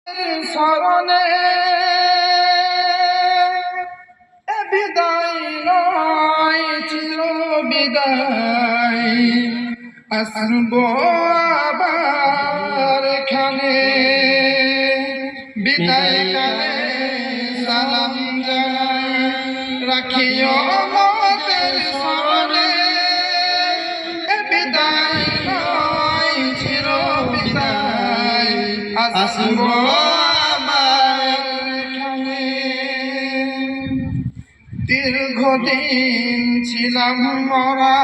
স্মরণে বিদায় নয় চির বিদায় আসবো আবার এখানে বিদায় কালে সালাম জানাই রাখিও আমাদের স্মরণে বিদায় নয় চির বিদায় আসবো দীর্ঘদিন ছিলাম মরা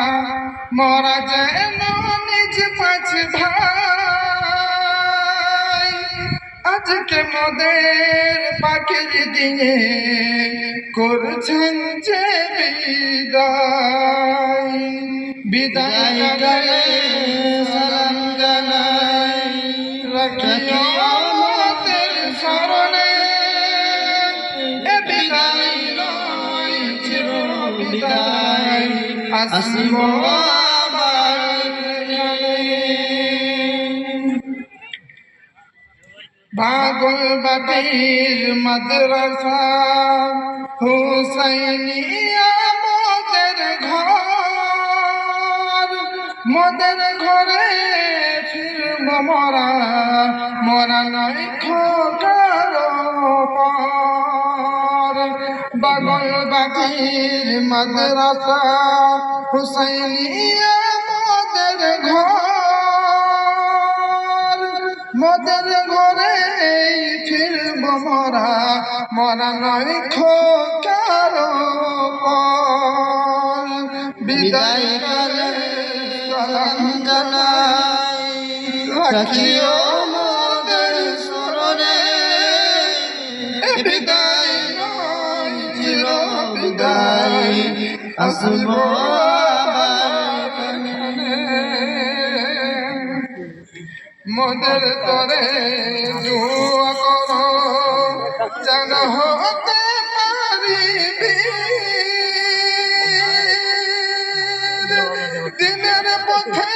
মরা যেন নিজ পাঁচ ভাই আজকে মোদের পাখির দিয়ে করছেন যে বিদায় বিদায় কালে সালাম জানাই রাখিও আমাদের স্মরণে বিদায় নয় চির বিদায় আসবো আবার পাগলবাটির মাদ্রাসা হুসাইনিয়া মোদের ঘরে ফিরব মরা মরা নয় খোকার পর পাগলবাটির মাদ্রাসা হুসাইনিয়া মোদের ঘরে ফিরব মরা মরা নয় খোকার পর বিদায় কালে সালাম জানাই রাখিও মোদের স্মরণে বিদায় নয় চির বিদায় আসবো মোদের তরে দোয়া করো যেন হতে পারিবি দিনের পথে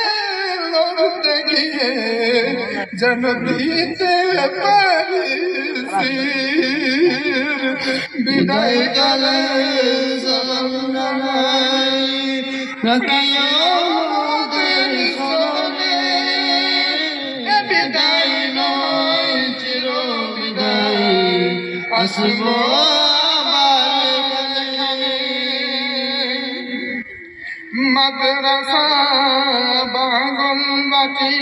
লড়তে গিয়ে যেন দিতে পারি বিদায় কালে সালাম জানাই রাখিও মোদের স্মরণে বিদায় নয় চির বিদায় আসবো মাদ্রাসা বাগলবাটি